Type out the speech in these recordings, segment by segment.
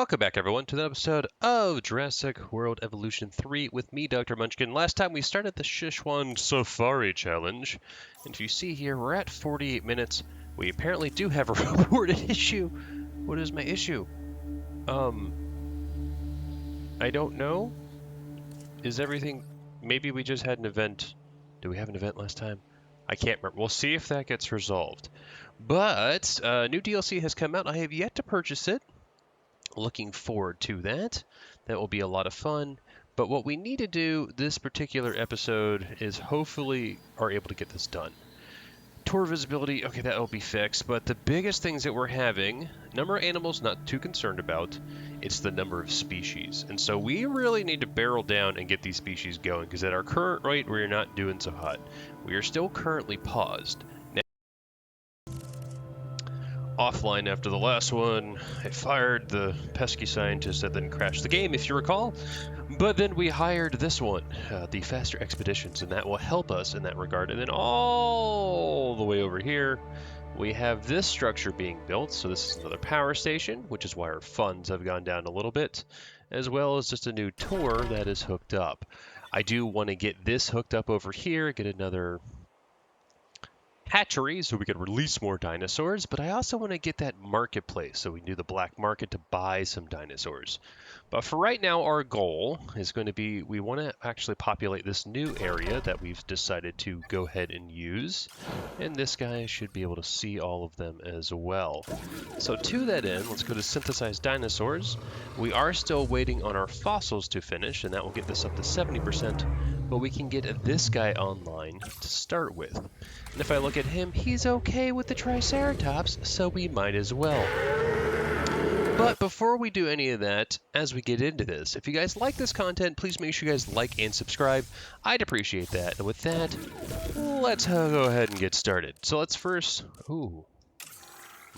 Welcome back, everyone, to the episode of Jurassic World Evolution 3 with me, Dr. Munchkin. Last time we started the Sichuan Safari challenge, and if you see here, we're at 48 minutes. We apparently do have a reported issue. What is my issue? I don't know. Is everything... Maybe we just had an event. Did we have an event last time? I can't remember. We'll see if that gets resolved. But new DLC has come out. I have yet to purchase it. Looking forward to that. That will be a lot of fun. But what we need to do this particular episode is hopefully are able to get this done. Tour visibility, okay, that will be fixed. But the biggest things that we're having, number of animals, not too concerned about. It's the number of species. And so we really need to barrel down and get these species going, because at our current rate, we're not doing so hot. We are still currently paused. Offline after the last one. I fired the pesky scientist that then crashed the game, if you recall. But then we hired this one, the Faster Expeditions, and that will help us in that regard. And then all the way over here, we have this structure being built. So this is another power station, which is why our funds have gone down a little bit, as well as just a new tour that is hooked up. I do want to get this hooked up over here, get another hatchery so we can release more dinosaurs, but I also want to get that marketplace so we can do the black market to buy some dinosaurs. But for right now, our goal is going to be, we want to actually populate this new area that we've decided to go ahead and use, and this guy should be able to see all of them as well. So to that end, let's go to synthesize dinosaurs. We are still waiting on our fossils to finish, and that will get this up to 70%, but we can get this guy online to start with. And if I look at him, he's okay with the Triceratops, so we might as well. But before we do any of that, as we get into this, if you guys like this content, please make sure you guys like and subscribe. I'd appreciate that. And with that, let's go ahead and get started. So let's first,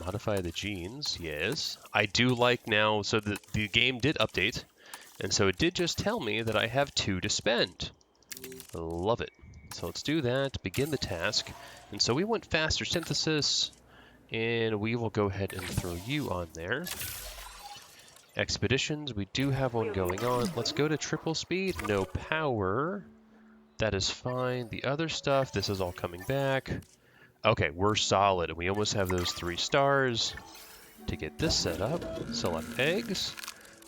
modify the genes, yes. I do like now, so the game did update, and so it did just tell me that I have 2 to spend. Love it. So let's do that, begin the task. And so we want faster synthesis, and we will go ahead and throw you on there. Expeditions, we do have one going on. Let's go to triple speed, no power. That is fine. The other stuff, this is all coming back. Okay, we're solid, and we almost have those 3 stars. To get this set up, select eggs.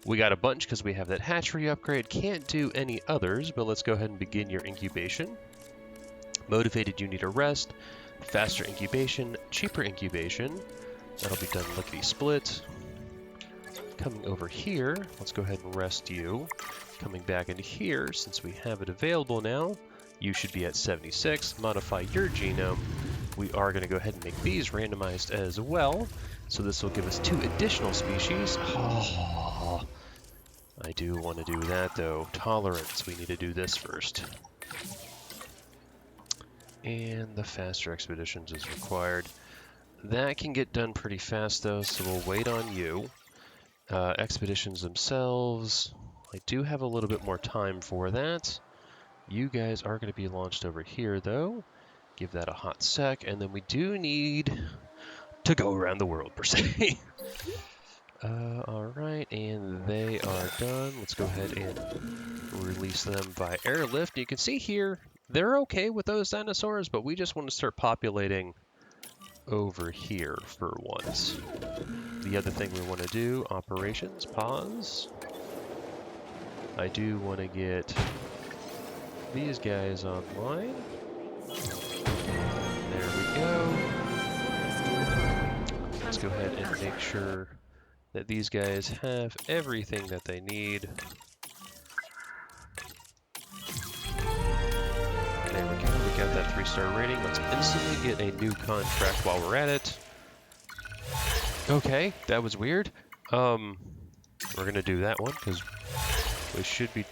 We got a bunch because we have that hatchery upgrade. Can't do any others, but let's go ahead and begin your incubation. Motivated, you need a rest. Faster incubation, cheaper incubation. That'll be done lickety-split. Coming over here, let's go ahead and rest you. Coming back into here, since we have it available now, you should be at 76. Modify your genome. We are going to go ahead and make these randomized as well. So this will give us 2 additional species. Oh, I do want to do that, though. Tolerance, we need to do this first. And the faster expeditions is required. That can get done pretty fast, though, so we'll wait on you. Expeditions themselves, I do have a little bit more time for that. You guys are going to be launched over here, though. Give that a hot sec, and then we do need to go around the world, per se. Alright, and they are done. Let's go ahead and release them by airlift. You can see here, they're okay with those dinosaurs, but we just want to start populating over here for once. The other thing we want to do, operations, pause. I do want to get these guys online. There we go. Let's go ahead and make sure that these guys have everything that they need. There we go, we got that 3-star rating. Let's instantly get a new contract while we're at it. Okay, that was weird. We're gonna do that one, because we should be,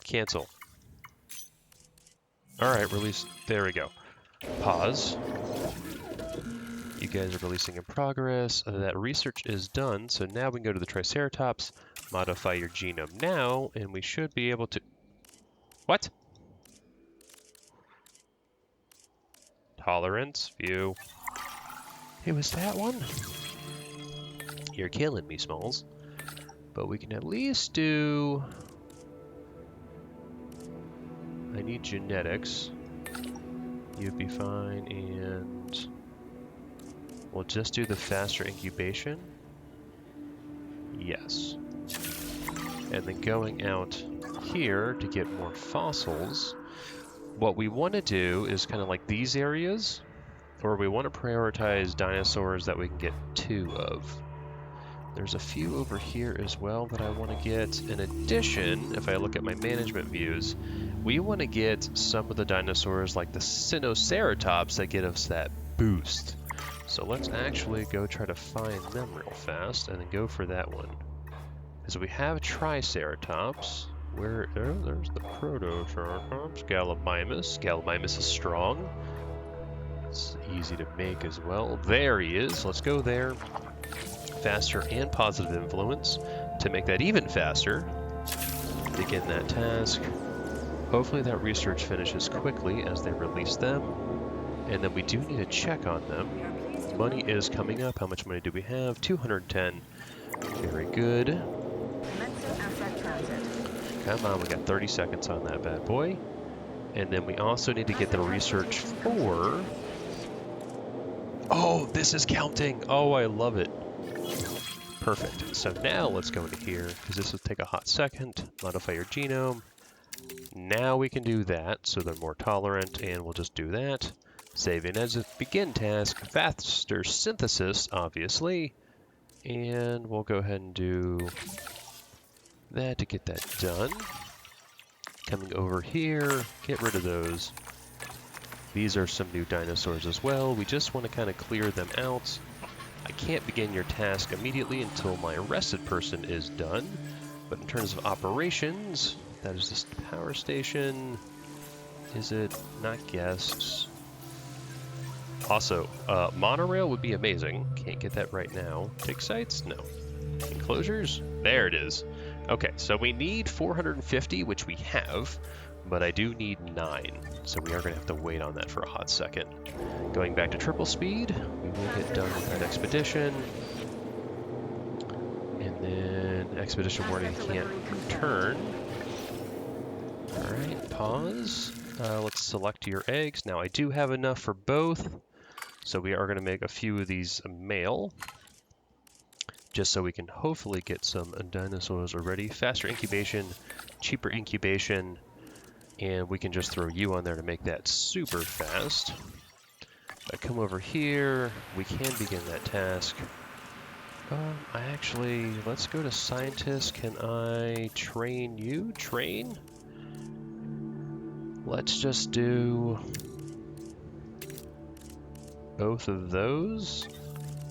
cancel. Alright, release, there we go. Pause. You guys are releasing in progress. That research is done, so now we can go to the Triceratops, modify your genome now, and we should be able to... What? Tolerance, view. It was that one? You're killing me, Smalls. But we can at least do... I need genetics. You'd be fine, and we'll just do the faster incubation. Yes. And then going out here to get more fossils, what we want to do is kind of like these areas, or we want to prioritize dinosaurs that we can get 2 of. There's a few over here as well that I want to get. In addition, if I look at my management views, we want to get some of the dinosaurs like the Sinoceratops that get us that boost. So let's actually go try to find them real fast and then go for that one. Because we have Triceratops. Where? Oh, there's the Protoceratops. Gallimimus. Gallimimus is strong. It's easy to make as well. There he is. Let's go there. Faster and positive influence to make that even faster. Begin that task. Hopefully that research finishes quickly as they release them. And then we do need to check on them. Money is coming up. How much money do we have? 210. Very good. Come on, we got 30 seconds on that bad boy. And then we also need to get the research for... Oh, this is counting. Oh, I love it. Perfect. So now let's go into here, because this will take a hot second. Modify your genome. Now we can do that, so they're more tolerant, and we'll just do that. Save in as a begin task. Faster synthesis, obviously. And we'll go ahead and do that to get that done. Coming over here, get rid of those. These are some new dinosaurs as well. We just want to kind of clear them out. I can't begin your task immediately until my arrested person is done. But in terms of operations, that is this power station. Is it? Not guests. Also, monorail would be amazing. Can't get that right now. Dig sites? No. Enclosures? There it is. Okay, so we need 450, which we have, but I do need 9. So we are going to have to wait on that for a hot second. Going back to triple speed, we will get done with that expedition. And then expedition warning can't return. Alright, pause. Let's select your eggs. Now I do have enough for both, so we are going to make a few of these male, just so we can hopefully get some dinosaurs already. Faster incubation, cheaper incubation, and we can just throw you on there to make that super fast. If I come over here, we can begin that task. Let's go to scientist. Can I train you? Train? Let's just do both of those,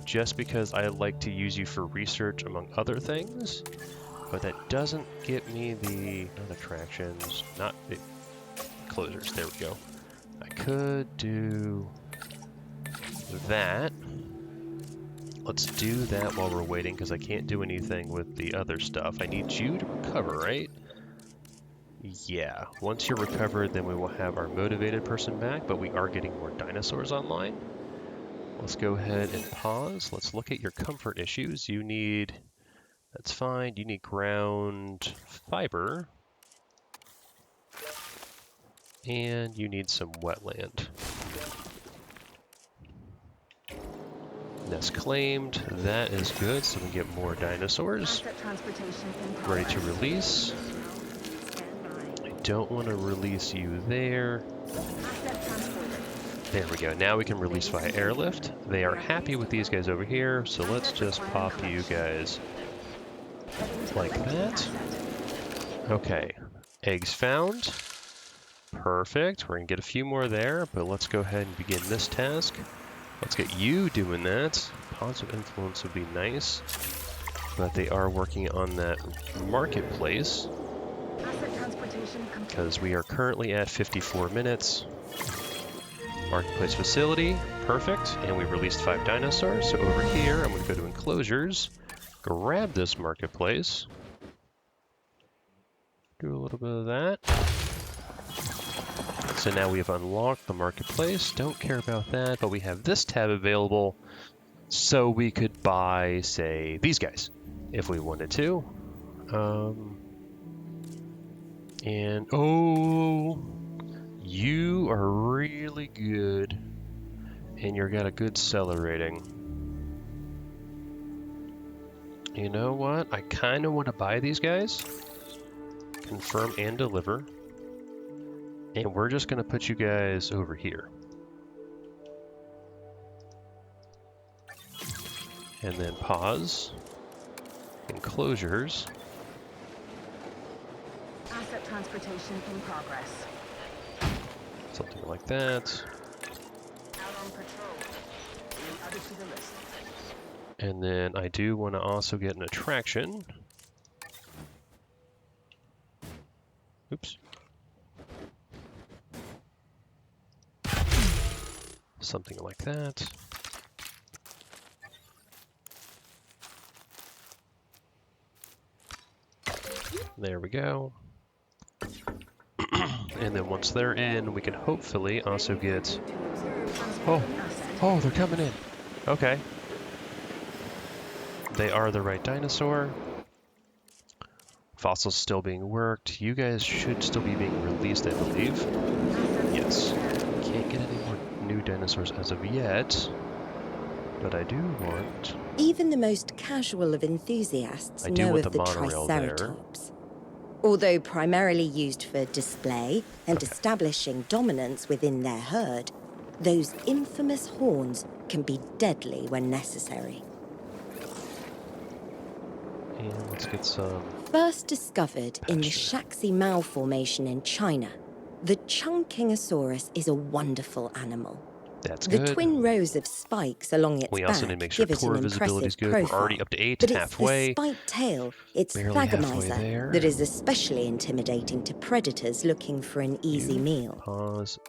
just because I like to use you for research among other things. But that doesn't get me the, not attractions, not the closers, there we go. I could do that. Let's do that while we're waiting, because I can't do anything with the other stuff. I need you to recover, right? Yeah, once you're recovered, then we will have our motivated person back, but we are getting more dinosaurs online. Let's go ahead and pause. Let's look at your comfort issues. You need, that's fine, you need ground fiber, and you need some wetland. Nest claimed, that is good, so we get more dinosaurs. Ready to release. Don't want to release you there. There we go. Now we can release via airlift. They are happy with these guys over here, so let's just pop you guys like that. Okay. Eggs found. Perfect. We're going to get a few more there, but let's go ahead and begin this task. Let's get you doing that. Positive influence would be nice, but they are working on that marketplace, because we are currently at 54 minutes. Marketplace facility, perfect, and we released 5 dinosaurs. So over here, I'm going to go to enclosures, grab this marketplace, do a little bit of that. So now we have unlocked the marketplace. Don't care about that, but we have this tab available. So we could buy, say, these guys, if we wanted to. And, oh, you are really good. And you've got a good seller rating. You know what? I kind of want to buy these guys. Confirm and deliver. And we're just going to put you guys over here. And then pause. Enclosures. Asset transportation in progress. Something like that. Out on patrol. Being added to the list. And then I do want to also get an attraction. Oops. Something like that. There we go. And then once they're in, we can hopefully also get... Oh, they're coming in. Okay. They are the right dinosaur. Fossils still being worked. You guys should still be being released, I believe. Yes. Can't get any more new dinosaurs as of yet. But I do want... Even the most casual of enthusiasts I do know want of the the monorail there. Triceratops. Although primarily used for display and Okay. establishing dominance within their herd, those infamous horns can be deadly when necessary. And let's get some... First discovered in the Pasture. Shaxi-Mao Formation in China, the Chungkingosaurus is a wonderful animal. That's The good. twin rows of spikes along its We back also need to make sure give it core an visibility is impressive good. profile. We're already up to 8, But halfway. it's the spiked tail, its Barely halfway thagamizer, there. that is especially intimidating to predators looking for an easy You meal. Pause.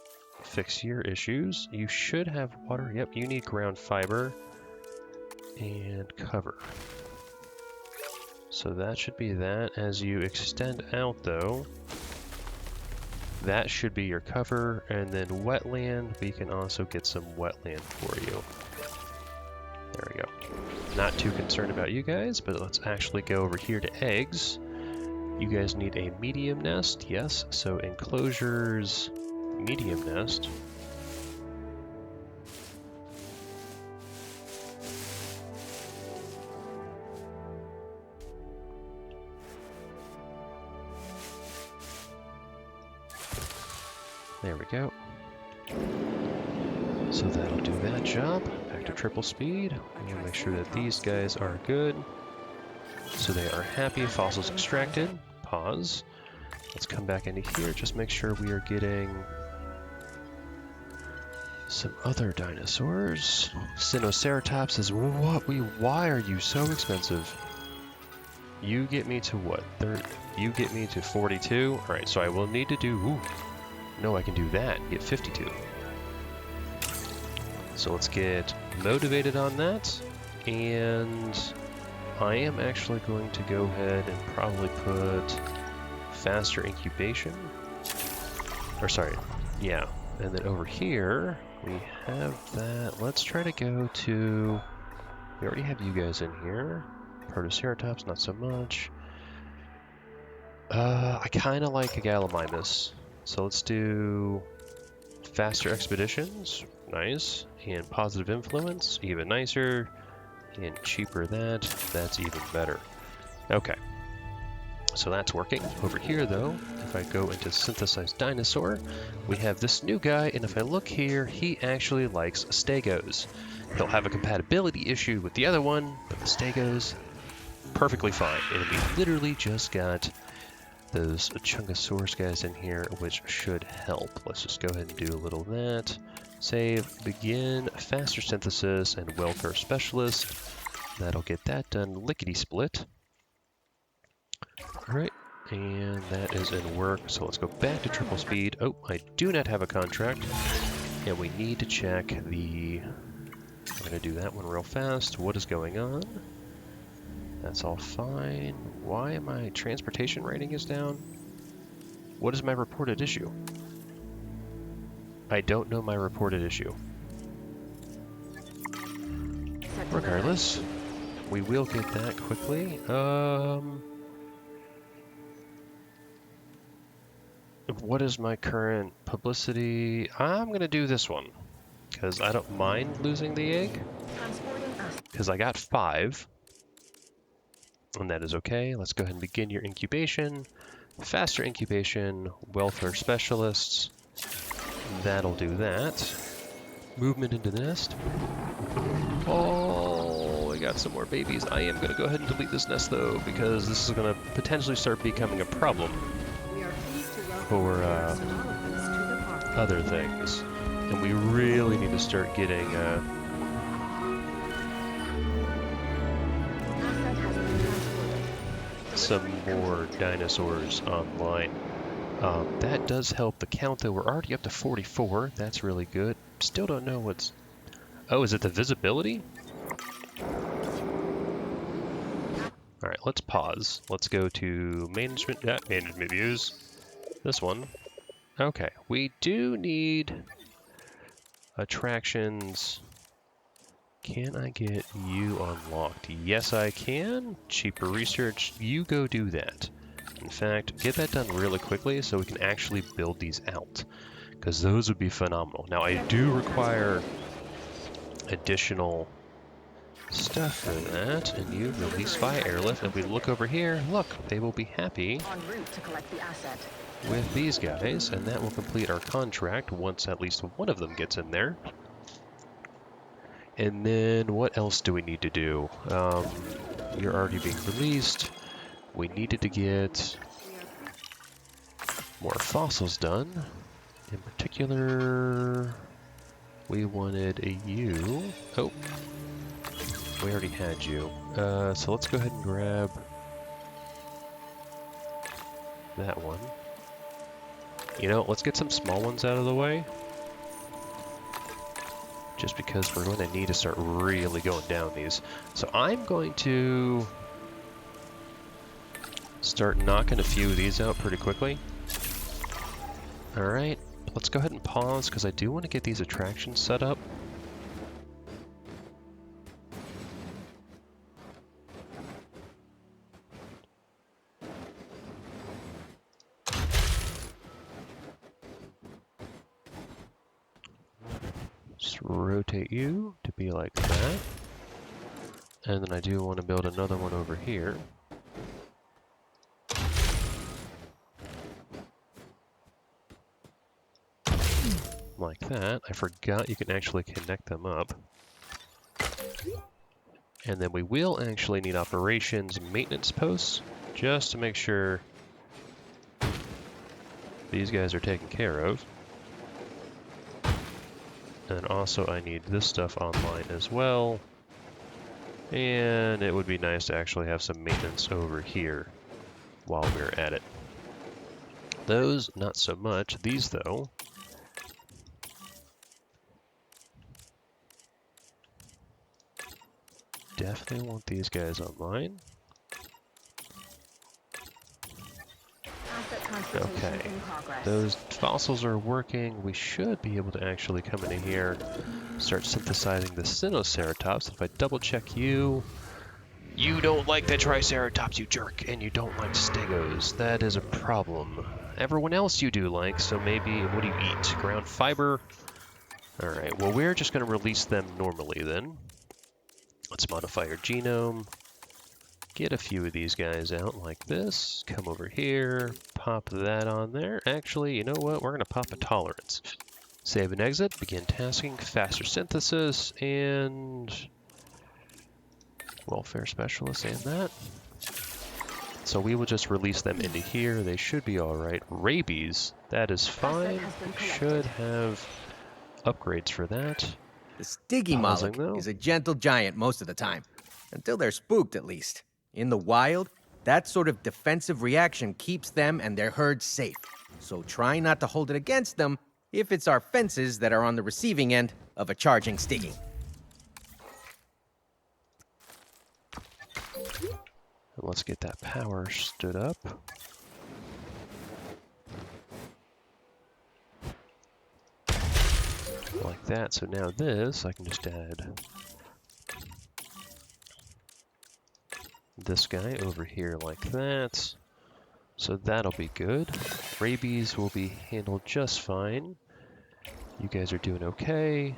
Fix your issues. You should have water. Yep, you need ground fiber and cover. So that should be that. As you extend out, though, that should be your cover. And then wetland, we can also get some wetland for you. There we go. Not too concerned about you guys, but let's actually go over here to eggs. You guys need a medium nest, yes. So enclosures, medium nest. There we go. So that'll do that job. Back to triple speed. We want to make sure that these guys are good. So they are happy. Fossils extracted. Pause. Let's come back into here. Just make sure we are getting some other dinosaurs. Sinoceratops is what? Why are you so expensive? You get me to what? You get me to 42? Alright, so I will need to do... Ooh. No, I can do that. Get 52. So let's get motivated on that. And I am actually going to go ahead and probably put faster incubation. Or sorry, yeah. And then over here, we have that. Let's try to go to... We already have you guys in here. Parasaurolophus, not so much. I kind of like a Gallimimus. So let's do faster expeditions, nice, and positive influence, even nicer, and cheaper that's even better. Okay, so that's working. Over here though, if I go into synthesized dinosaur, we have this new guy, and if I look here, he actually likes stegos. He'll have a compatibility issue with the other one, but the stegos, perfectly fine. And we literally just got those Chungkingosaurus guys in here, which should help. Let's just go ahead and do a little of that. Save, begin, faster synthesis, and welfare specialist. That'll get that done lickety-split. Alright, and that is in work, so let's go back to triple speed. Oh, I do not have a contract, and we need to check the... I'm going to do that one real fast. What is going on? That's all fine. Why my transportation rating is down? What is my reported issue? I don't know my reported issue. We're regardless, we will get that quickly. What is my current publicity? I'm going to do this one, because I don't mind losing the egg, Transporting us. because I got 5, and that is okay. Let's go ahead and begin your incubation. Faster incubation, welfare specialists. That'll do that. Movement into the nest. Oh, we got some more babies. I am going to go ahead and delete this nest, though, because this is going to potentially start becoming a problem We are pleased to welcome for Parasaurolophus to the park. other things. And we really need to start getting Asset has been transported. some more dinosaurs online. That does help the count, though. We're already up to 44. That's really good. Still don't know what's... Oh, is it the visibility? All right, let's pause. Let's go to management, management views. This one. Okay, we do need attractions. Can I get you unlocked? Yes, I can. Cheaper research. You go do that. In fact, get that done really quickly so we can actually build these out, because those would be phenomenal. Now, I do require additional stuff for that, and you release via airlift. And if we look over here, look, they will be happy En route to collect the asset. with these guys, and that will complete our contract once at least one of them gets in there. And then what else do we need to do? You're already being released. We needed to get more fossils done. In particular, we wanted a you. Oh, we already had you. So let's go ahead and grab that one. You know, let's get some small ones out of the way. Just because we're going to need to start really going down these. So I'm going to start knocking a few of these out pretty quickly. Alright, let's go ahead and pause because I do want to get these attractions set up. Just rotate you to be like that. And then I do want to build another one over here. Like that. I forgot you can actually connect them up. And then we will actually need operations maintenance posts just to make sure these guys are taken care of. And also I need this stuff online as well. And it would be nice to actually have some maintenance over here while we're at it. Those, not so much. These, though. Definitely want these guys online. Asset transportation Okay, in progress. those fossils are working. We should be able to actually come into here, start synthesizing the Sinoceratops. If I double check you, you don't like the Triceratops, you jerk, and you don't like Stegos. That is a problem. Everyone else you do like, so maybe, what do you eat? Ground fiber? Alright, well we're just going to release them normally then. Let's modify our genome. Get a few of these guys out like this. Come over here, pop that on there. Actually, you know what? We're going to pop a tolerance. Save and exit, begin tasking, faster synthesis, and welfare specialist and that. So we will just release them into here. They should be all right. Rabies, that is fine. We should have upgrades for that. The Stygimoloch though. is a gentle giant most of the time, until they're spooked at least. In the wild, that sort of defensive reaction keeps them and their herd safe. So try not to hold it against them if it's our fences that are on the receiving end of a charging Stygi. Let's get that power stood up. Like that. So now this, I can just add this guy over here like that. So that'll be good. Rabies will be handled just fine. You guys are doing okay.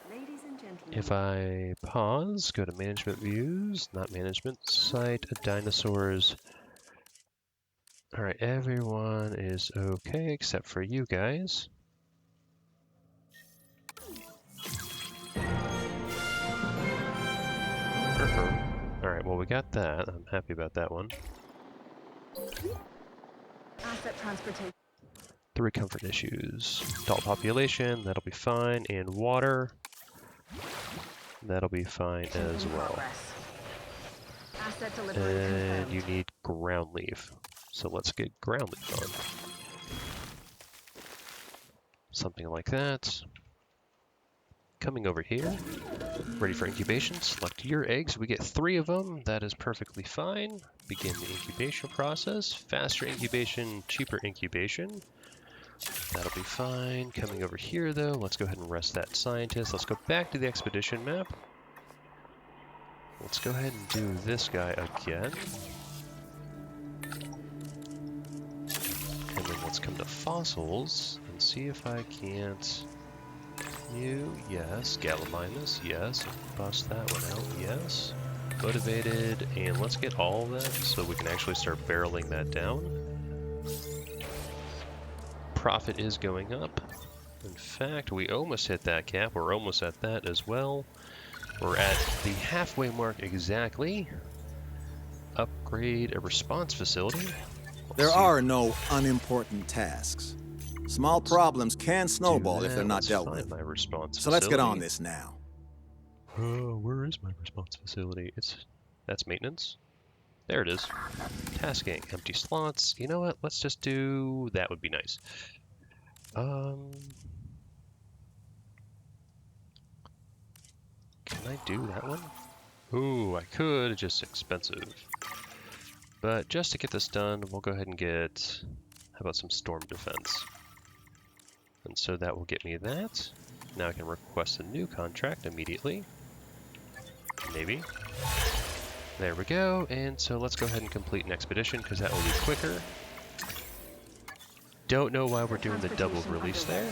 Ladies and gentlemen. If I pause, go to management views, not management, site, dinosaurs. All right, everyone is okay except for you guys. All right, well, we got that. I'm happy about that one. Asset transportation. 3 comfort issues. Adult population, that'll be fine. And water, that'll be fine as In well. progress. Asset delivery And confirmed. you need ground leaf. So let's get ground leaf on. Something like that. Coming over here. Ready for incubation. Select your eggs. We get 3 of them. That is perfectly fine. Begin the incubation process. Faster incubation, cheaper incubation. That'll be fine. Coming over here, though, let's go ahead and rest that scientist. Let's go back to the expedition map. Let's go ahead and do this guy again. And then let's come to fossils and see if I can't... You, yes. Gallimimus, yes. Bust that one out, yes. Motivated, and let's get all of that so we can actually start barreling that down. Profit is going up. In fact, we almost hit that cap. We're almost at that as well. We're at the halfway mark exactly. Upgrade a response facility. There are no unimportant tasks. Small problems can snowball if they're not dealt with. My response So let's get on facility. this now. Where is my response facility? That's maintenance. There it is. Tasking, empty slots. You know what? Let's just do that. Would be nice. Can I do that one? Ooh, I could. It's just expensive. But just to get this done, we'll go ahead and get. How about some storm defense? And so that will get me that. Now I can request a new contract immediately. Maybe. There we go. And so let's go ahead and complete an expedition because that will be quicker. Don't know why we're doing the double release there.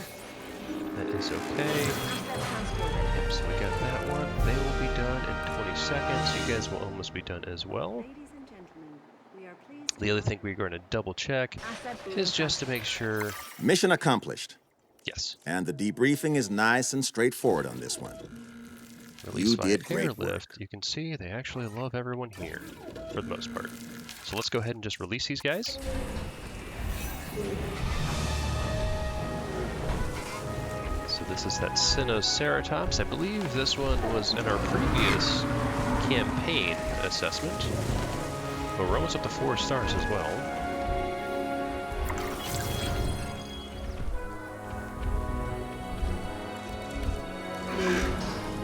That is okay. Asset transported. Yep, so we got that one. They will be done in 20 seconds. You guys will almost be done as well. Ladies and gentlemen, we are pleased The other thing we're going to double check asset being is just to make sure. Mission accomplished. Yes. And the debriefing is nice and straightforward on this one. Release You via did great airlift. work. You can see they actually love everyone here, for the most part. So let's go ahead and just release these guys. So this is that Sinoceratops. I believe this one was in our previous campaign assessment. But we're almost up to 4 stars as well.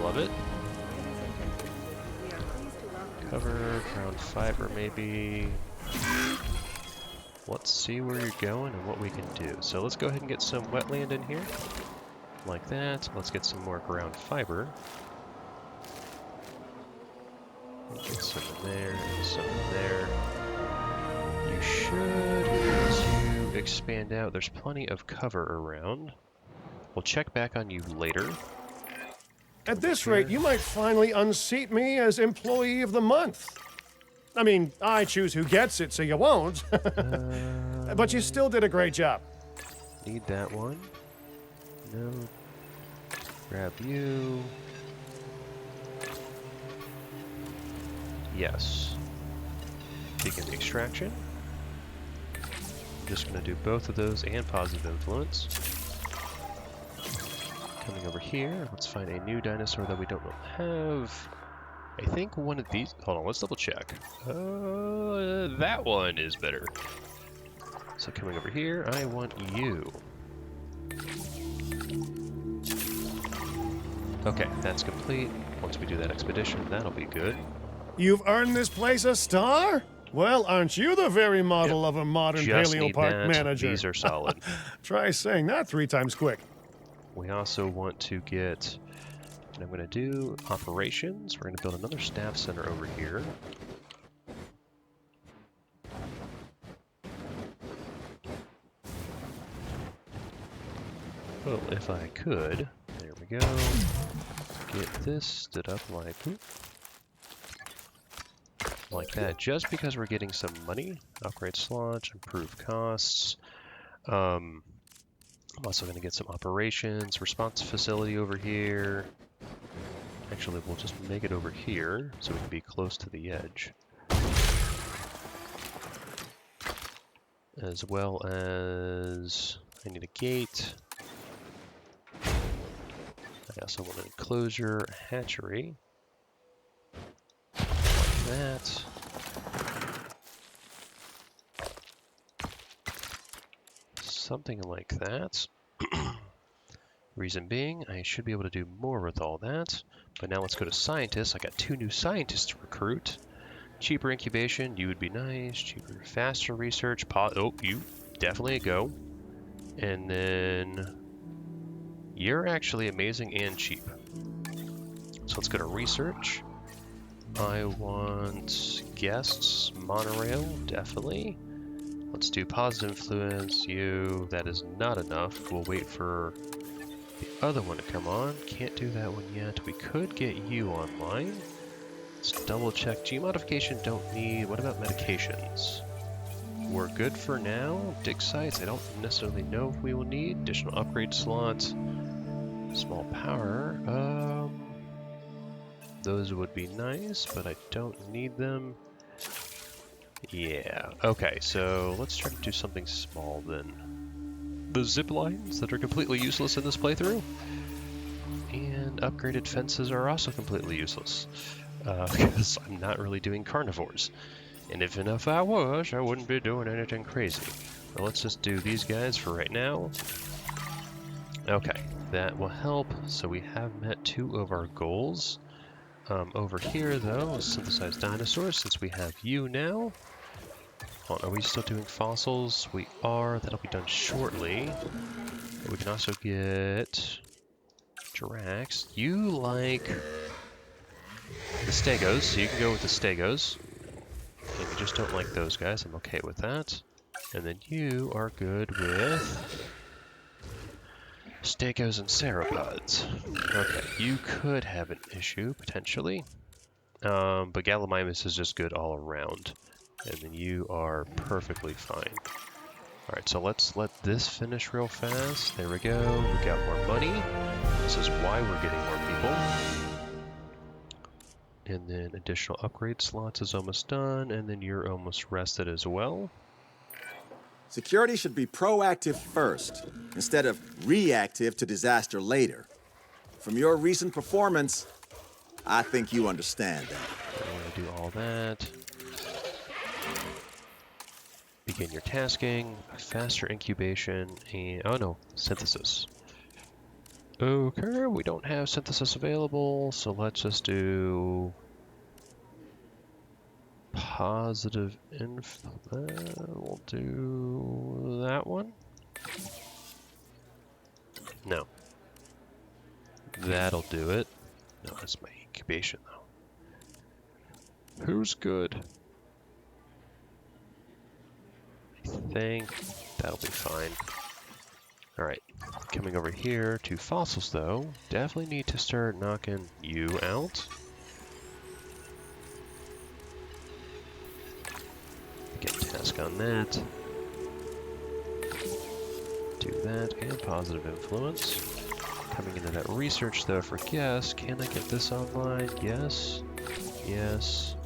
Love it. we are pleased to welcome Cover, ground fiber maybe. Let's see where you're going and what we can do. So let's go ahead and get some wetland in here. Like that. Let's get some more ground fiber. Get some in there, some in there. You should, as you expand out, there's plenty of cover around. We'll check back on you later. At this rate, you might finally unseat me as Employee of the Month. I mean, I choose who gets it, so you won't. But you still did a great job. Need that one. No. Grab you. Yes. Begin the extraction. I'm just going to do both of those and positive influence. Coming over here, let's find a new dinosaur that we don't have. I think one of these... Hold on, let's double check. That one is better. So coming over here, I want you. Okay, that's complete. Once we do that expedition, that'll be good. You've earned this place a star? Well, aren't you the very model of a modern Just paleo need park that. manager? These are solid. Try saying that 3 times quick. We also want to get, and I'm going to do operations. We're going to build another staff center over here. Well, if I could, there we go. Get this stood up like that, just because we're getting some money. Upgrade slots, improve costs. I'm also going to get some operations, response facility over here. Actually, we'll just make it over here so we can be close to the edge. As well as I need a gate. I also want an enclosure, a hatchery. Like that. Something like that. Reason being, I should be able to do more with all that. But now let's go to scientists. I got 2 new scientists to recruit. Cheaper incubation, you would be nice. Cheaper, faster research. Oh, you definitely a go. And then you're actually amazing and cheap. So let's go to research. I want guests, monorail, definitely. Let's do positive influence, you. That is not enough. We'll wait for the other one to come on. Can't do that one yet. We could get you online. Let's double check. G modification don't need. What about medications? We're good for now. Dig sites, I don't necessarily know if we will need. Additional upgrade slots. Small power. Those would be nice, but I don't need them. Yeah, okay, so let's try to do something small then. The zip lines that are completely useless in this playthrough. And upgraded fences are also completely useless. Because I'm not really doing carnivores. And if I was, I wouldn't be doing anything crazy. But let's just do these guys for right now. Okay, that will help. So we have met 2 of our goals. Over here, though, synthesize dinosaurs, since we have you now. Hold on, are we still doing fossils? We are. That'll be done shortly. But we can also get Jurax. You like the Stegos, so you can go with the Stegos. And you just don't like those guys. I'm okay with that. And then you are good with Stegos and Sauropods. Okay, you could have an issue, potentially. But Gallimimus is just good all around. And then you are perfectly fine. Alright, so let's let this finish real fast. There we go. We got more money. This is why we're getting more people. And then additional upgrade slots is almost done. And then you're almost rested as well. Security should be proactive first, instead of reactive to disaster later. From your recent performance, I think you understand that. I want to do all that. Begin your tasking, faster incubation, and oh no, synthesis. Okay, we don't have synthesis available, so let's just do positive info. We'll do that one. No. That'll do it. No, that's my incubation though. Who's good? I think that'll be fine. Alright, coming over here to fossils though, definitely need to start knocking you out. Get a task on that. Do that, and positive influence. Coming into that research though for guests, can I get this online? Yes. Yes.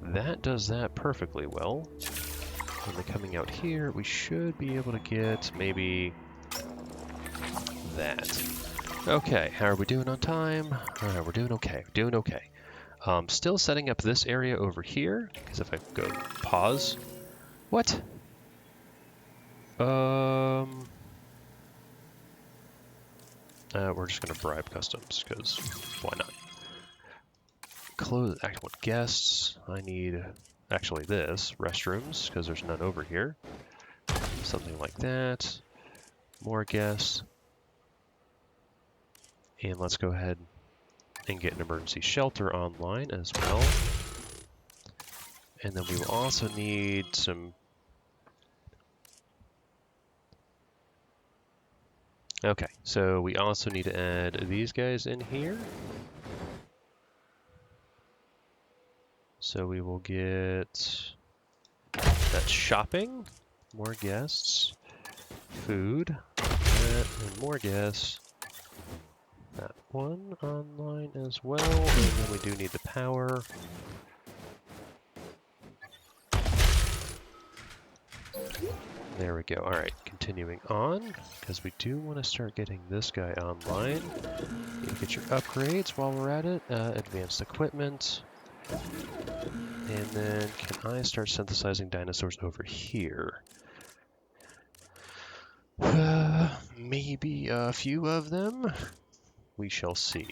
That does that perfectly well. And then coming out here, we should be able to get maybe that. Okay, how are we doing on time? We're doing okay, doing okay. Still setting up this area over here, because if I go pause, what? We're just gonna bribe customs, because why not? Close actual guests. I need actually this restrooms because there's none over here. Something like that. More guests. And let's go ahead and get an emergency shelter online as well. And then we will also need some Okay, so we also need to add these guys in here. So we will get, that's shopping, more guests, food, that, and more guests. That one online as well, and then we do need the power. There we go. All right, continuing on, because we do want to start getting this guy online. You get your upgrades while we're at it. Advanced equipment. And then can I start synthesizing dinosaurs over here? Maybe a few of them? We shall see.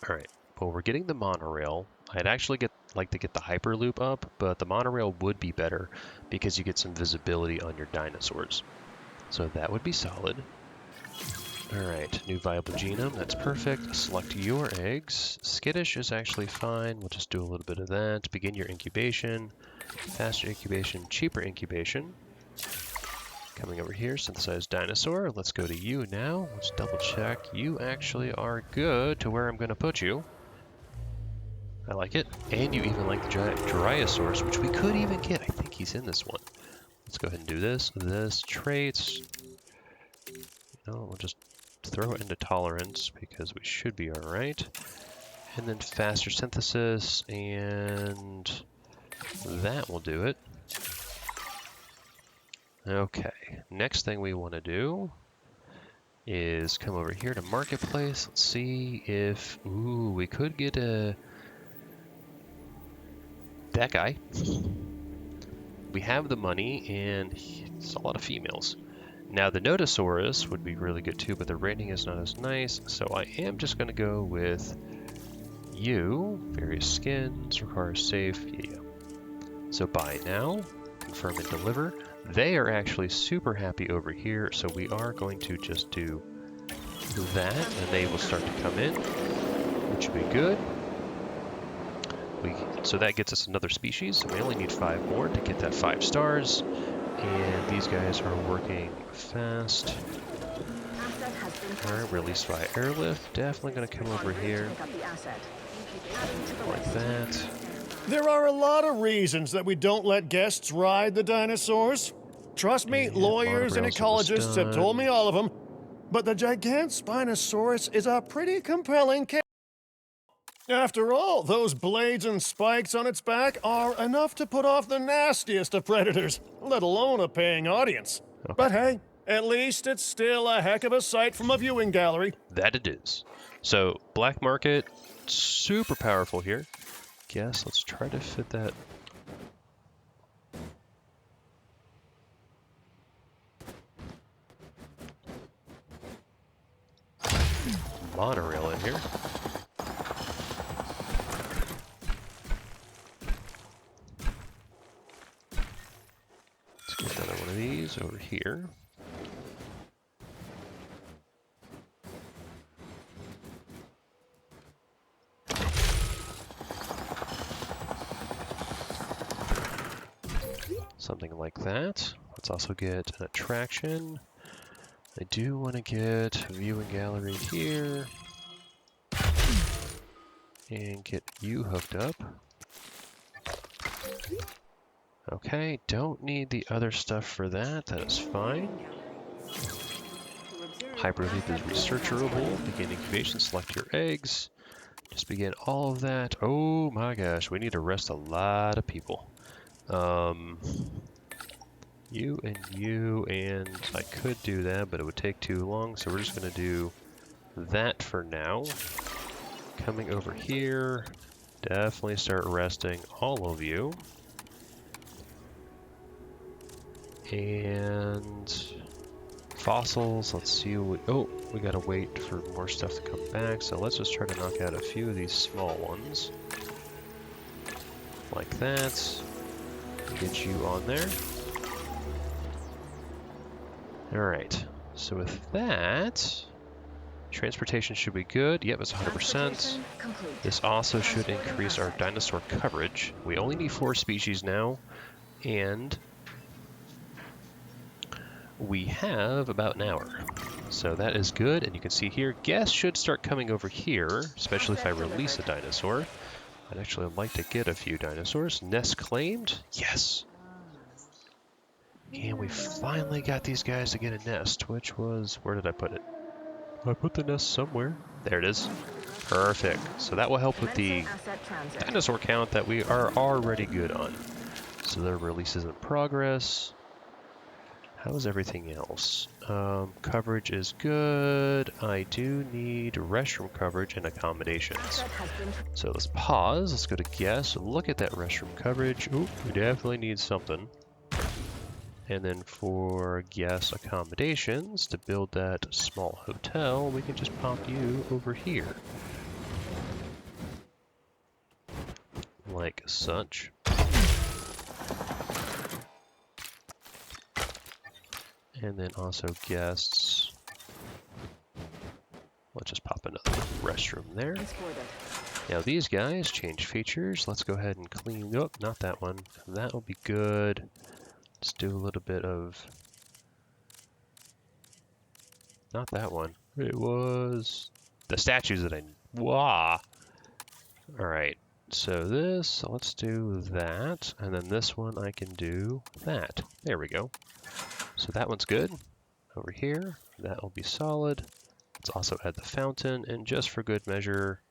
All right, well, we're getting the monorail. I'd actually like to get the Hyperloop up, but the monorail would be better because you get some visibility on your dinosaurs. So that would be solid. All right, new viable genome, that's perfect. Select your eggs. Skittish is actually fine. We'll just do a little bit of that. Begin your incubation. Faster incubation, cheaper incubation. Coming over here, synthesize dinosaur. Let's go to you now. Let's double check. You actually are good to where I'm going to put you. I like it. And you even like the Dryosaurus, which we could even get. I think he's in this one. Let's go ahead and do this. This, traits. We'll just throw it into tolerance because we should be all right. And then faster synthesis, and that will do it. Okay, next thing we want to do is come over here to Marketplace. Let's see if, ooh, we could get that guy. We have the money, and it's a lot of females. Now the Nodosaurus would be really good too, but the rating is not as nice, so I am just going to go with you. Various skins, require safe, yeah. So buy now, confirm and deliver. They are actually super happy over here, so we are going to just do that, and they will start to come in, which will be good. So that gets us another species, so we only need 5 more to get that 5 stars. And these guys are working fast. Alright, released by airlift. Definitely going to come over here. Like that. There are a lot of reasons that we don't let guests ride the dinosaurs. Trust me, And lawyers and monorails almost ecologists have told done. me all of them. But the Gigantspinosaurus is a pretty compelling case. After all, those blades and spikes on its back are enough to put off the nastiest of predators, let alone a paying audience. Okay. But hey, at least it's still a heck of a sight from a viewing gallery. That it is. So, black market, super powerful here. Guess let's try to fit that. Monorail in here. Let's get another one of these over here. Something like that. Let's also get an attraction. I do want to get a viewing gallery here. And get you hooked up. Okay, don't need the other stuff for that. That is fine. Hyperloop is researchable. Begin incubation, select your eggs. Just begin all of that. Oh my gosh, we need to rest a lot of people. You, and I could do that, but it would take too long, so we're just going to do that for now. Coming over here, definitely start resting all of you. And fossils, let's see what we gotta wait for more stuff to come back, so let's just try to knock out a few of these small ones. Like that. Get you on there. Alright, so with that, transportation should be good. Yep, it's 100%. This also should increase our dinosaur coverage. We only need 4 species now, and we have about an hour. So that is good, and you can see here, guests should start coming over here, especially if I release a dinosaur. I'd actually like to get a few dinosaurs. Nest claimed? Yes! And we finally got these guys to get a nest, which was... where did I put it? I put the nest somewhere. There it is. Perfect. So that will help with the dinosaur count that we are already good on. So the release is in progress. How is everything else? Coverage is good. I do need restroom coverage and accommodations. So let's pause. Let's go to guess. Look at that restroom coverage. Oop, we definitely need something. And then for guest accommodations, to build that small hotel, we can just pop you over here. Like such. And then also guests. Let's just pop another restroom there. Now these guys change features. Let's go ahead and clean up. Not that one. That will be good. Let's do a little bit of... not that one. It was the statues that I... wah! Alright, so this, let's do that. And then this one I can do that. There we go. So that one's good. Over here, that will be solid. Let's also add the fountain. And just for good measure,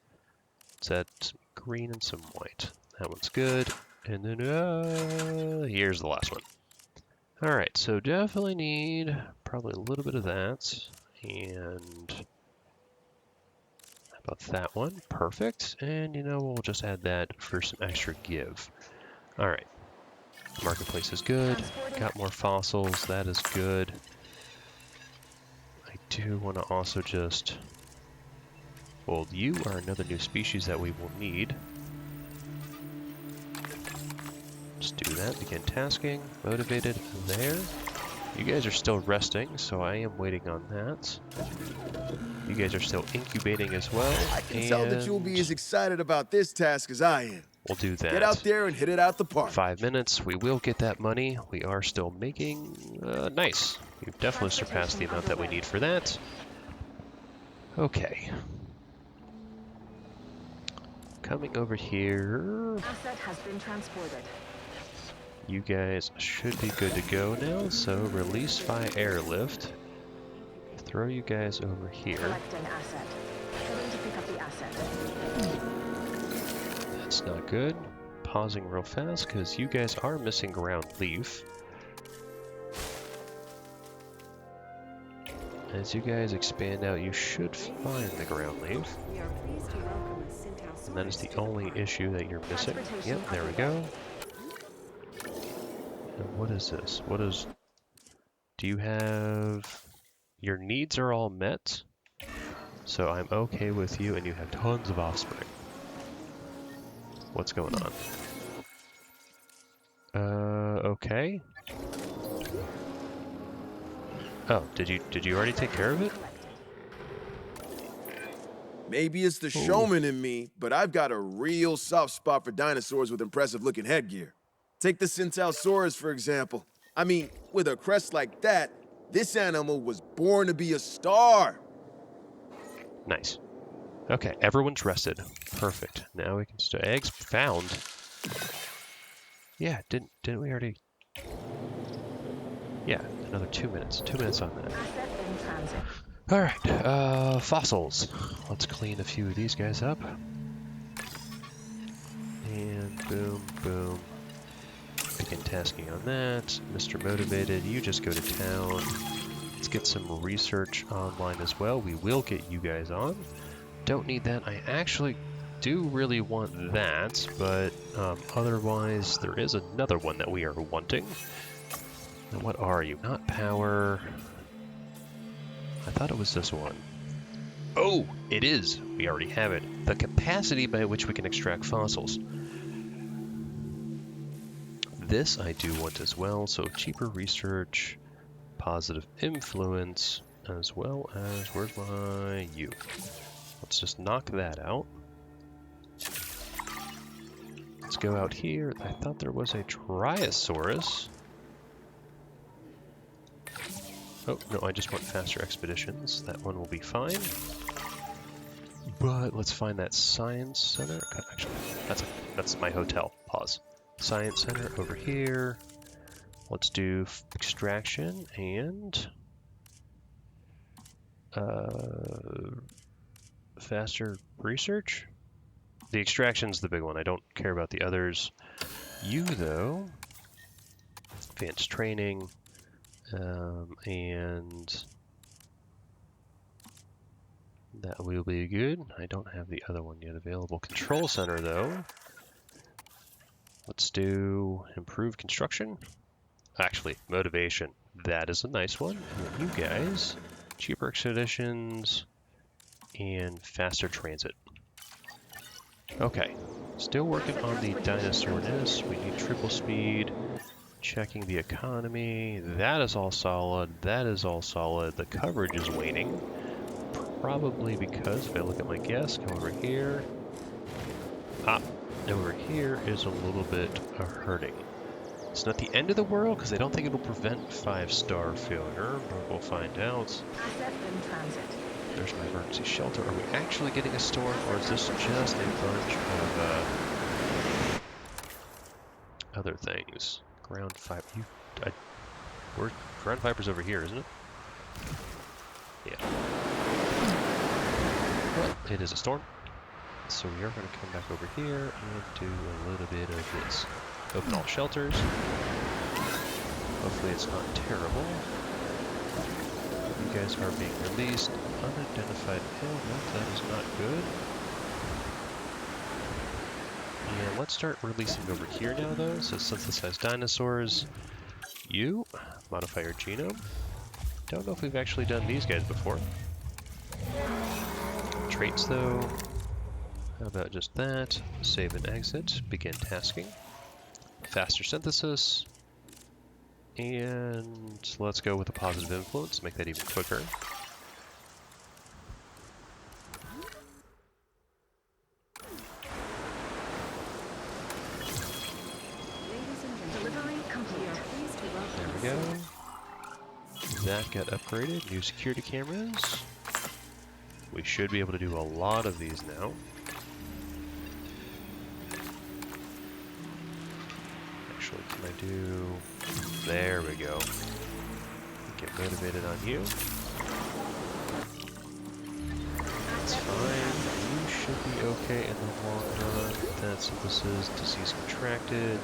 let's add some green and some white. That one's good. And then here's the last one. Alright, so definitely need probably a little bit of that, and how about that one? Perfect, and you know, we'll just add that for some extra give. Alright, marketplace is good, got more fossils, that is good. I do want to also just, well, you are another new species that we will need. Let's do that. Begin tasking. Motivated. There. You guys are still resting, so I am waiting on that. You guys are still incubating as well. I can tell that you'll be as excited about this task as I am. We'll do that. Get out there and hit it out the park. 5 minutes. We will get that money. We are still making... nice. We've definitely surpassed the amount that we need for that. Okay. Coming over here. Asset has been transported. You guys should be good to go now, so release by airlift. Throw you guys over here. Select an asset. Heading to pick up the asset. That's not good. Pausing real fast, because you guys are missing ground leaf. As you guys expand out, you should find the ground leaf. We are pleased to welcome a Tsintaosaurus. And that is the only issue that you're missing. Yep, there we go. And what is this? What is... do you have... your needs are all met, so I'm okay with you, and you have tons of offspring. What's going on? Okay. Oh, did you already take care of it? Maybe it's the showman in me, but I've got a real soft spot for dinosaurs with impressive-looking headgear. Take the Tsintaosaurus, for example. I mean, with a crest like that, this animal was born to be a star. Nice. Okay, everyone's rested. Perfect. Now we can start. Eggs found. Yeah, didn't we already? Yeah, another 2 minutes. 2 minutes on that. Asset in transit. All right, fossils. Let's clean a few of these guys up. And boom, boom. Begin tasking on that. Mr. Motivated, you just go to town. Let's get some research online as well. We will get you guys on. Don't need that. I actually do really want that, but otherwise there is another one that we are wanting. Now, what are you? Not power. I thought it was this one. Oh, it is. We already have it. The capacity by which we can extract fossils. This I do want as well, so cheaper research, positive influence, as well as, where's my you? Let's just knock that out. Let's go out here. I thought there was a Dryosaurus. Oh, no, I just want faster expeditions. That one will be fine. But let's find that science center. Actually, that's my hotel. Pause. Science center over here. Let's do extraction and faster research. The extraction's the big one. I don't care about the others. You, though, advanced training, and that will be good. I don't have the other one yet available. Control center, though. Let's do improved construction. Actually, motivation. That is a nice one. And then you guys, cheaper expeditions and faster transit. Okay, still working on the dinosaur-ness. We need triple speed. Checking the economy. That is all solid. That is all solid. The coverage is waning. Probably because, if I look at my guess, come over here. Ah, over here is a little bit hurting. It's not the end of the world, because I don't think it'll prevent 5-star failure, but we'll find out. Asset in transit. There's my emergency shelter. Are we actually getting a storm, or is this just a bunch of other things? Ground fiber. Ground fiber's over here, isn't it? Yeah. But it is a storm, so we are going to come back over here and do a little bit of this. Open all shelters. Hopefully it's not terrible. You guys are being released. Unidentified ailment, that is not good. And let's start releasing over here now, though. So synthesized dinosaurs. You, modify your genome. Don't know if we've actually done these guys before. Traits, though. How about just that? Save and exit. Begin tasking. Faster synthesis. And let's go with a positive influence, make that even quicker. There we go. That got upgraded. New security cameras. We should be able to do a lot of these now. Actually, can I do... There we go. Get motivated on you. That's fine. You should be okay in the long run. That synthesis, disease contracted.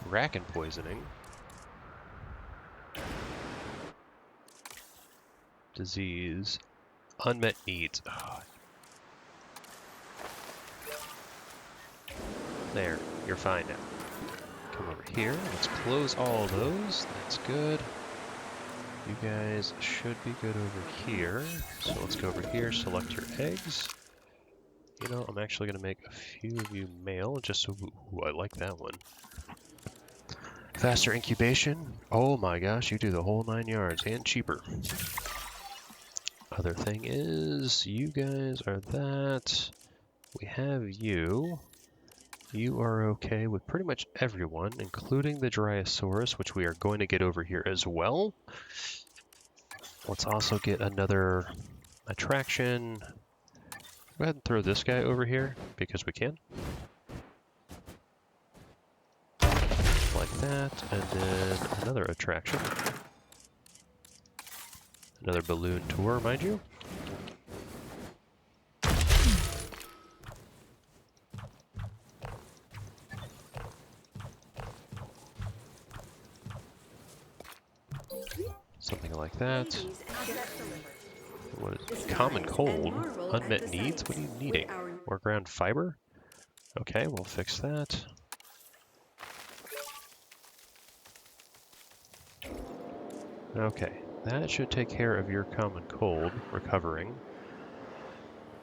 Racken poisoning. Disease. Unmet needs. Oh. There, you're fine now. Come over here. Let's close all those. That's good. You guys should be good over here. So let's go over here, select your eggs. You know, I'm actually going to make a few of you male, just so... Ooh, I like that one. Faster incubation. Oh my gosh, you do the whole 9 yards, and cheaper. Other thing is, you guys are that. We have you. You are okay with pretty much everyone, including the Dryosaurus, which we are going to get over here as well. Let's also get another attraction. Go ahead and throw this guy over here, because we can. Like that, and then another attraction. Another balloon tour, mind you. Something like that. What is common cold? Unmet needs? What are you needing? More ground fiber? Okay, we'll fix that. Okay, that should take care of your common cold recovering.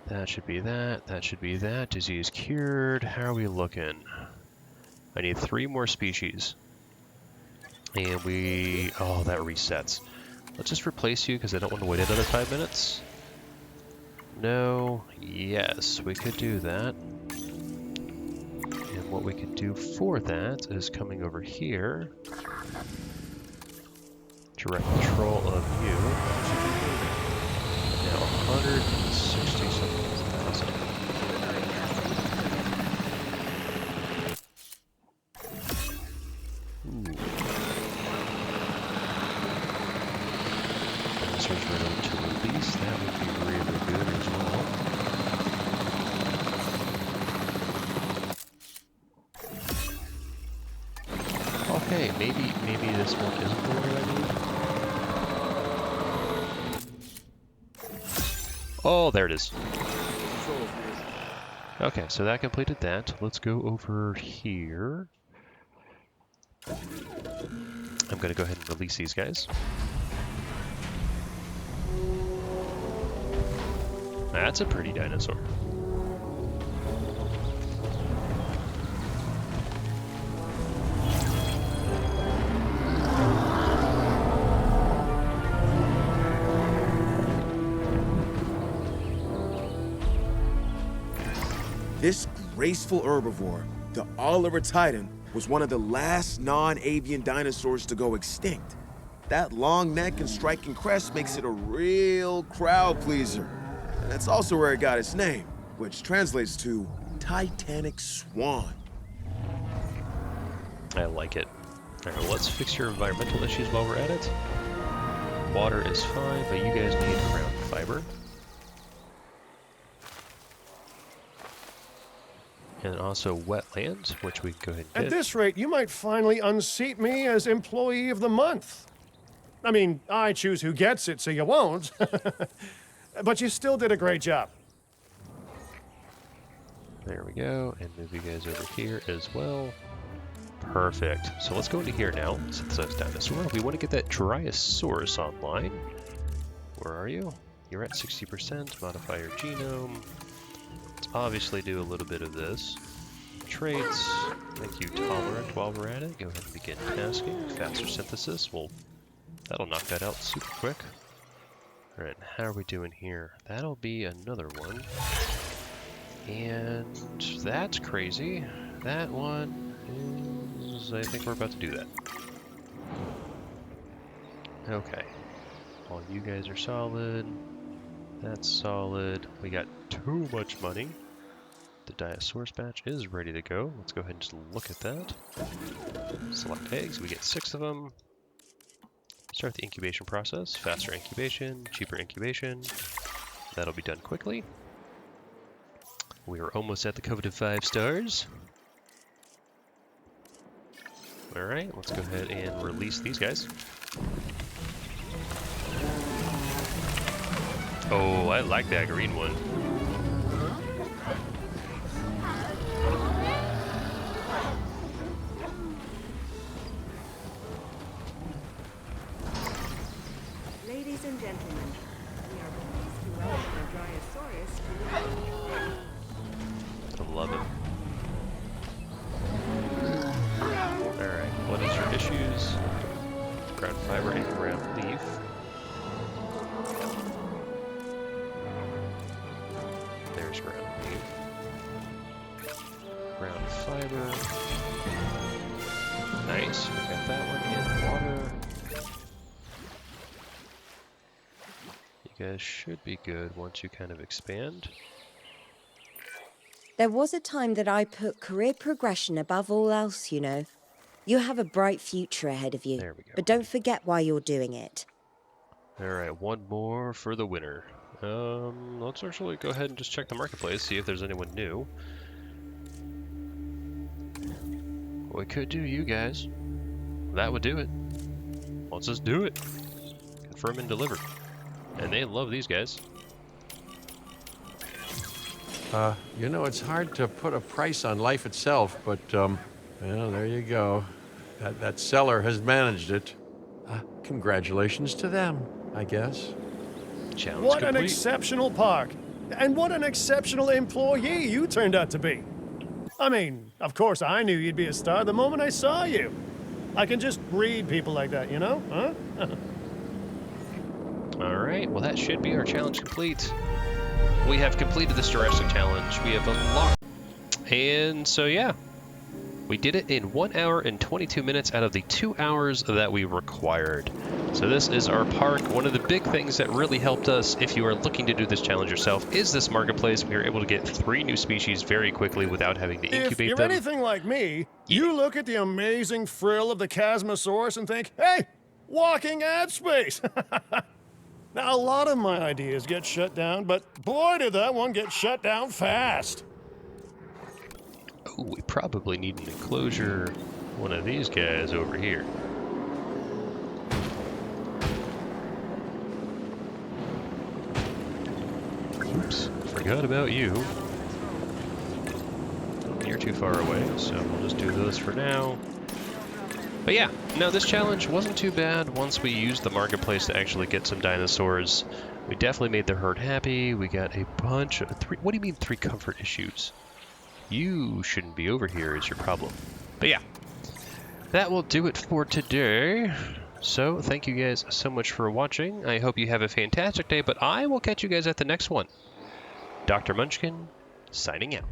That should be that. That should be that. Disease cured. How are we looking? I need 3 more species. And we... Oh, that resets. Let's just replace you because I don't want to wait another 5 minutes. No. Yes, we could do that. And And what we can do for that is coming over here. Direct control of you. Now 160-something thousand. Ooh. Dinosaurs ready to release. That would be really good as well. Okay, maybe this one isn't the one I need. Oh, there it is. Okay, so that completed that. Let's go over here. I'm going to go ahead and release these guys. That's a pretty dinosaur. This graceful herbivore, the Olorotitan, was one of the last non-avian dinosaurs to go extinct. That long neck and striking crest makes it a real crowd pleaser. And that's also where it got its name, which translates to Titanic Swan. I like it. All right, well, let's fix your environmental issues while we're at it. Water is fine, but you guys need ground fiber. And also wetlands, which we can go ahead and At get. this rate, you might finally unseat me as Employee of the Month. I mean, I choose who gets it, so you won't. But you still did a great job. There we go, and move you guys over here as well. Perfect. So let's go into here now, since that's dinosaur. We want to get that Dryosaurus online. Where are you? You're at 60%. Modify your genome. Let's obviously do a little bit of this. Traits. Make you tolerant while we're at it. Go ahead and begin tasking. Faster synthesis. Well, that'll knock that out super quick. Alright, how are we doing here? That'll be another one. And that's crazy. That one is... I think we're about to do that. Okay. All you guys are solid. That's solid. We got too much money. The Dryosaurus batch is ready to go. Let's go ahead and just look at that. Select eggs. We get 6 of them. Start the incubation process. Faster incubation, cheaper incubation. That'll be done quickly. We are almost at the coveted 5 stars. Alright, let's go ahead and release these guys. Oh, I like that green one. Ladies and gentlemen, we are pleased to welcome the Dryosaurus to I love it. Alright, what is your issues? Ground fiber and ground leaf. There's ground leaf. Ground fiber. Nice, we got that one in water. You guys should be good once you kind of expand. There was a time that I put career progression above all else, you know. You have a bright future ahead of you. There we go. But don't forget why you're doing it. Alright, one more for the winner. Let's actually go ahead and just check the marketplace, see if there's anyone new. We could do you guys. That would do it. Let's just do it. Confirm and deliver. And they love these guys. You know, it's hard to put a price on life itself, but, well, there you go. That seller has managed it. Congratulations to them, I guess. Challenge What complete. an exceptional park. And what an exceptional employee you turned out to be. I mean, of course I knew you'd be a star the moment I saw you. I can just read people like that, you know? Huh? Alright, well that should be our challenge complete. We have completed this Jurassic challenge. We have unlocked. And so yeah, We did it in 1 hour and 22 minutes out of the 2 hours that we required. So this is our park. One of the big things that really helped us, if you are looking to do this challenge yourself, is this marketplace. We were able to get 3 new species very quickly without having to incubate If you're them. anything like me, you look at the amazing frill of the Chasmosaurus and think, hey, walking ad space. Now, a lot of my ideas get shut down, but boy, did that one get shut down fast. Oh, we probably need an enclosure. One of these guys over here. Oops, forgot about you. You're too far away, so we'll just do those for now. But yeah, no, this challenge wasn't too bad once we used the marketplace to actually get some dinosaurs. We definitely made the herd happy. We got a bunch of... What do you mean 3 comfort issues? You shouldn't be over here is your problem. But yeah, that will do it for today. So thank you guys so much for watching. I hope you have a fantastic day, but I will catch you guys at the next one. Dr. Munchkin, signing out.